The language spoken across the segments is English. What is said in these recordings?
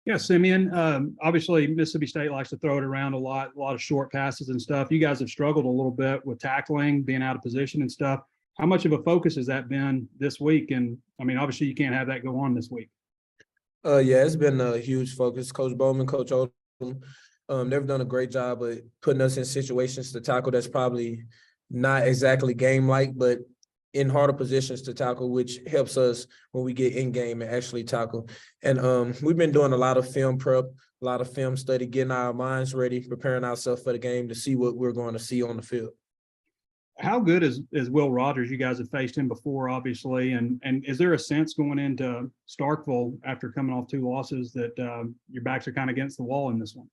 Yeah, Simeon. Obviously, Mississippi State likes to throw it around a lot of short passes and stuff. You guys have struggled a little bit with tackling, being out of position and stuff. How much of a focus has that been this week? And I mean, obviously, you can't have that go on this week. Yeah, it's been a huge focus. Coach Bowman, Coach Odom, they've done a great job of putting us in situations to tackle that's probably not exactly game-like, but in harder positions to tackle, which helps us when we get in game and actually tackle. And we've been doing a lot of film prep, a lot of film study, getting our minds ready, preparing ourselves for the game to see what we're going to see on the field. How good is Will Rogers? You guys have faced him before, obviously, and is there a sense going into Starkville after coming off 2 losses that your backs are kind of against the wall in this one?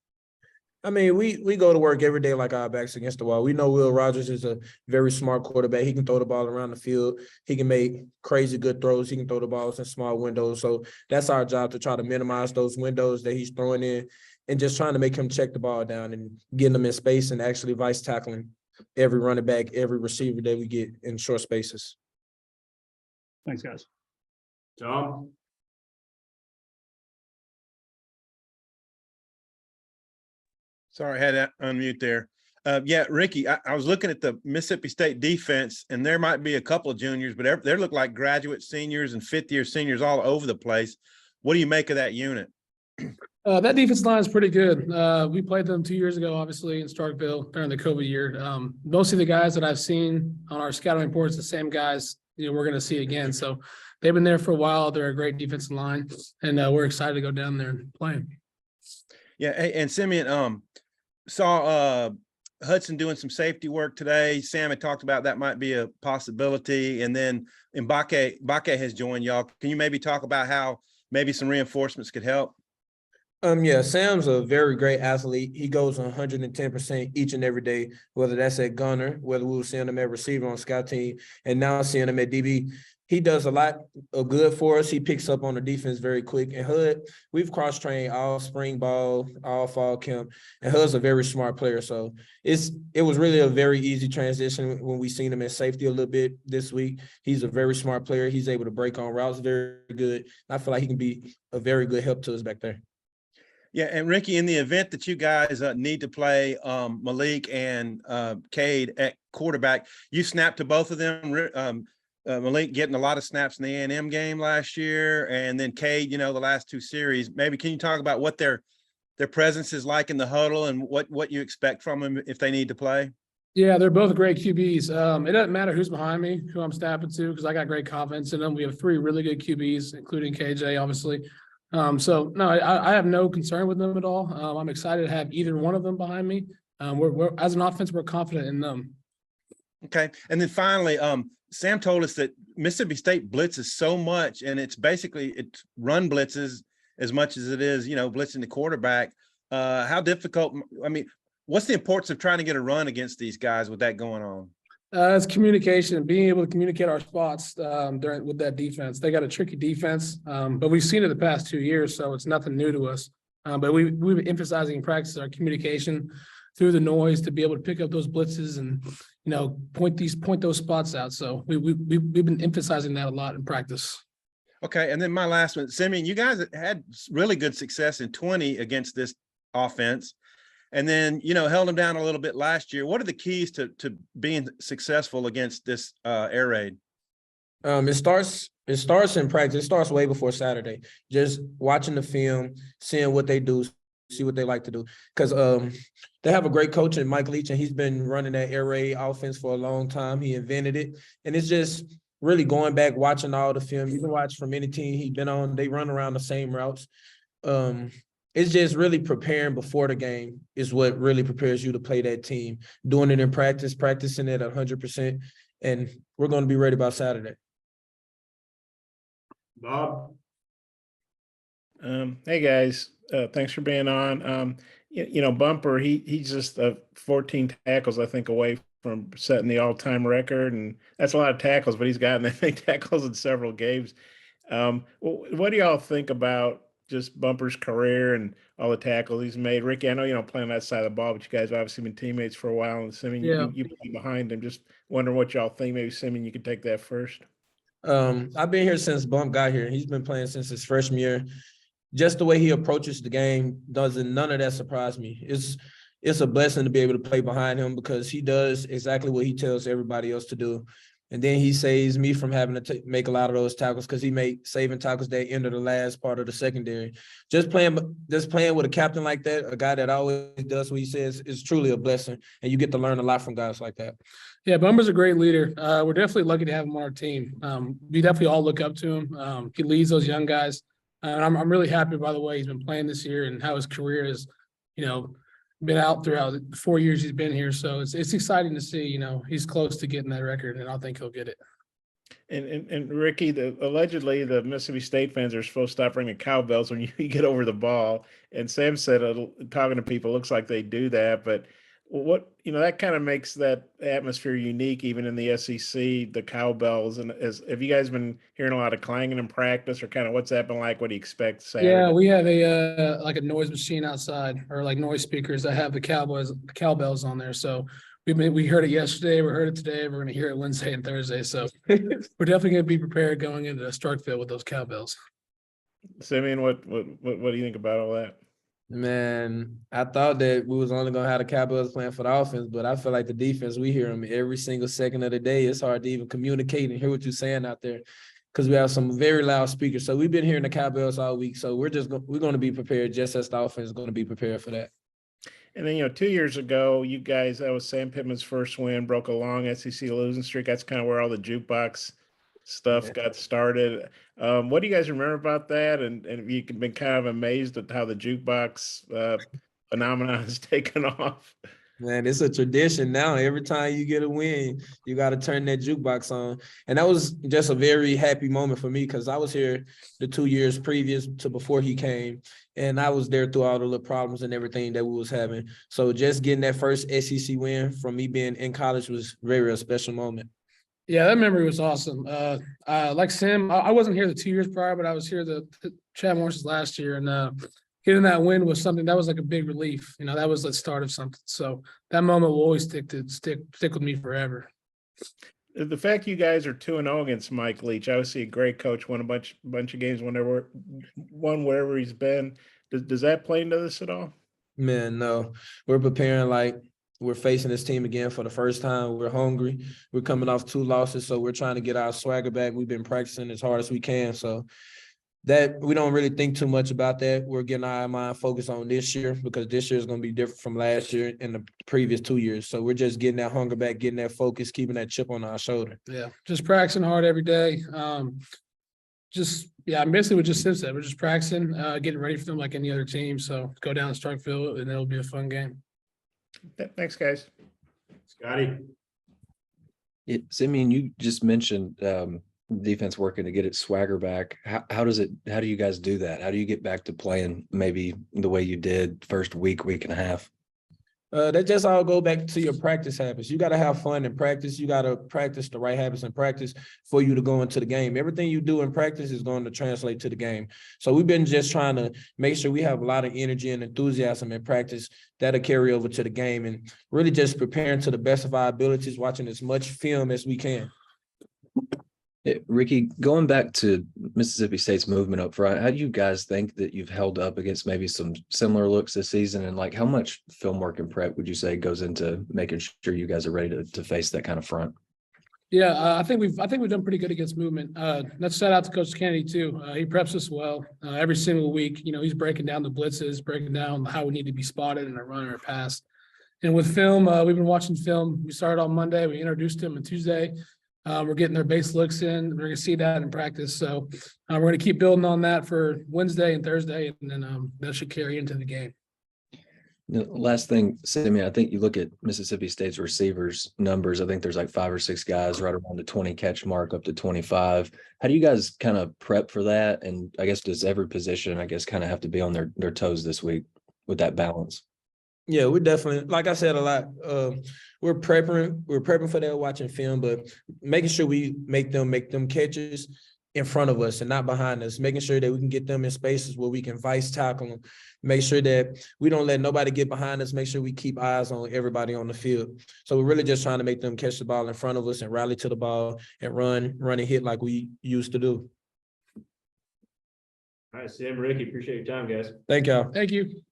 I mean, we go to work every day like our backs against the wall. We know Will Rogers is a very smart quarterback. He can throw the ball around the field. He can make crazy good throws. He can throw the balls in small windows. So that's our job, to try to minimize those windows that he's throwing in and just trying to make him check the ball down and getting them in space and actually vice tackling every running back, every receiver that we get in short spaces. Thanks, guys. John? Sorry, I had to unmute there. Yeah, Ricky, I was looking at the Mississippi State defense, and there might be a couple of juniors, but they look like graduate seniors and fifth-year seniors all over the place. What do you make of that unit? That defense line is pretty good. We played them 2 years ago, obviously, in Starkville during the COVID year. Most of the guys that I've seen on our scouting reports, the same guys, we're going to see again. So they've been there for a while. They're a great defensive line, and we're excited to go down there and play them. Yeah, and Simeon, saw Hudson doing some safety work today. Sam had talked about that might be a possibility. And then Mbake has joined y'all. Can you maybe talk about how maybe some reinforcements could help? Yeah, Sam's a very great athlete. He goes 110% each and every day, whether that's at gunner, whether we were seeing him at receiver on scout team, and now seeing him at DB. He does a lot of good for us. He picks up on the defense very quick. And Hud, we've cross-trained all spring ball, all fall camp, and Hud's a very smart player. So it was really a very easy transition when we seen him at safety a little bit this week. He's a very smart player. He's able to break on routes very good. I feel like he can be a very good help to us back there. Yeah, and Ricky, in the event that you guys need to play Malik and Cade at quarterback, you snapped to both of them. Malik getting a lot of snaps in the A&M game last year, and then Cade, the last 2 series. Maybe can you talk about what their presence is like in the huddle and what you expect from them if they need to play? Yeah, they're both great QBs. It doesn't matter who's behind me, who I'm snapping to, because I got great confidence in them. We have 3 really good QBs, including KJ, obviously. So no, I have no concern with them at all. I'm excited to have either one of them behind me. We're as an offense, we're confident in them. Okay, and then finally, Sam told us that Mississippi State blitzes so much, and it's run blitzes as much as it is, blitzing the quarterback. How difficult? I mean, what's the importance of trying to get a run against these guys with that going on? It's communication, being able to communicate our spots with that defense. They got a tricky defense, but we've seen it the past 2 years, so it's nothing new to us. But we've been emphasizing in practice our communication through the noise to be able to pick up those blitzes and point those spots out. So we've been emphasizing that a lot in practice. Okay, and then my last one, Simeon, you guys had really good success in 20 against this offense. And then, held them down a little bit last year. What are the keys to being successful against this air raid? It starts in practice. It starts way before Saturday. Just watching the film, seeing what they do, see what they like to do. Because they have a great coach in Mike Leach, and he's been running that air raid offense for a long time. He invented it. And it's just really going back, watching all the film. You can watch from any team he's been on. They run around the same routes. It's just really preparing before the game is what really prepares you to play that team. Doing it in practice, practicing it 100%, and we're going to be ready by Saturday. Bob? Hey, guys. Thanks for being on. Bumper, he's just 14 tackles, I think, away from setting the all-time record, and that's a lot of tackles, but he's gotten that many tackles in several games. What do y'all think about just Bumper's career and all the tackles he's made? Ricky, I know you don't play on that side of the ball, but you guys have obviously been teammates for a while, and Simeon, you play behind him. Just wondering what y'all think. Maybe Simeon, you could take that first. I've been here since Bump got here. He's been playing since his freshman year. just the way he approaches the game none of that surprise me. It's a blessing to be able to play behind him because he does exactly what he tells everybody else to do. And then he saves me from having to make a lot of those tackles because he made saving tackles that end of the last part of the secondary. Just playing with a captain like that, a guy that always does what he says, is truly a blessing. And you get to learn a lot from guys like that. Yeah, Bumper's a great leader. We're definitely lucky to have him on our team. We definitely all look up to him. He leads those young guys. And I'm really happy, by the way, he's been playing this year and how his career has, been out throughout the 4 years he's been here. So it's exciting to see, he's close to getting that record, and I think he'll get it. And Ricky, allegedly the Mississippi State fans are supposed to stop ringing cowbells when you get over the ball. And Sam said, talking to people, looks like they do that, but what that kind of makes that atmosphere unique, even in the SEC, the cowbells. And have you guys been hearing a lot of clanging in practice, or kind of what's that been like? What do you expect Saturday? Yeah, we have a like a noise machine outside, or like noise speakers that have the cowbells on there. So we heard it yesterday, we heard it today, we're gonna hear it Wednesday and Thursday. So we're definitely gonna be prepared going into Starkville with those cowbells. Simeon, what do you think about all that? Man, I thought that we was only gonna have the Cowboys playing for the offense, but I feel like the defense, we hear them every single second of the day. It's hard to even communicate and hear what you're saying out there because we have some very loud speakers. So we've been hearing the Cowboys all week. So we're going to be prepared just as the offense is going to be prepared for that. And then, 2 years ago, you guys, that was Sam Pittman's first win, broke a long SEC losing streak. That's kind of where all the jukebox stuff got started. What do you guys remember about that? And have you been kind of amazed at how the jukebox phenomenon has taken off? Man, it's a tradition now. Every time you get a win, you got to turn that jukebox on. And that was just a very happy moment for me because I was here the 2 years previous to before he came. And I was there through all the little problems and everything that we was having. So just getting that first SEC win from me being in college was very a special moment. Yeah, that memory was awesome. Like Sam, I wasn't here the 2 years prior, but I was here the Chad Morris's last year, and getting that win was something that was like a big relief. That was the start of something. So that moment will always stick with me forever. The fact you guys are 2-0 against Mike Leach, obviously a great coach, won a bunch of games won wherever he's been. Does that play into this at all? Man, no. We're preparing like we're facing this team again for the first time. We're hungry. We're coming off 2 losses, so we're trying to get our swagger back. We've been practicing as hard as we can, so that we don't really think too much about that. We're getting our mind focused on this year because this year is going to be different from last year and the previous 2 years. So we're just getting that hunger back, getting that focus, keeping that chip on our shoulder. Yeah, just practicing hard every day. Basically what just Sim said. We're just practicing, getting ready for them like any other team. So go down to Starkville and it'll be a fun game. Thanks, guys. Scotty. Simeon, you just mentioned defense working to get its swagger back. How do you guys do that? How do you get back to playing maybe the way you did first week and a half? That just all go back to your practice habits. You got to have fun in practice. You got to practice the right habits in practice for you to go into the game. Everything you do in practice is going to translate to the game. So we've been just trying to make sure we have a lot of energy and enthusiasm in practice that'll carry over to the game, and really just preparing to the best of our abilities, watching as much film as we can. Ricky, going back to Mississippi State's movement up front, how do you guys think that you've held up against maybe some similar looks this season? And like, how much film work and prep would you say goes into making sure you guys are ready to face that kind of front? Yeah, I think we've done pretty good against movement. Let's shout out to Coach Kennedy too. He preps us well every single week. He's breaking down the blitzes, breaking down how we need to be spotted in a run or a pass. And with film, we've been watching film. We started on Monday. We introduced him on Tuesday. We're getting their base looks in. We're going to see that in practice. So we're going to keep building on that for Wednesday and Thursday, and then that should carry into the game. Last thing, Simeon, I think you look at Mississippi State's receivers numbers. I think there's like 5 or 6 guys right around the 20 catch mark up to 25. How do you guys kind of prep for that? And I guess does every position, kind of have to be on their toes this week with that balance? Yeah, we're definitely, like I said a lot, we're prepping for that, watching film, but making sure we make them catches in front of us and not behind us, making sure that we can get them in spaces where we can vice tackle them, make sure that we don't let nobody get behind us, make sure we keep eyes on everybody on the field. So we're really just trying to make them catch the ball in front of us and rally to the ball and run and hit like we used to do. All right, Sam, Ricky, appreciate your time, guys. Thank y'all. Thank you.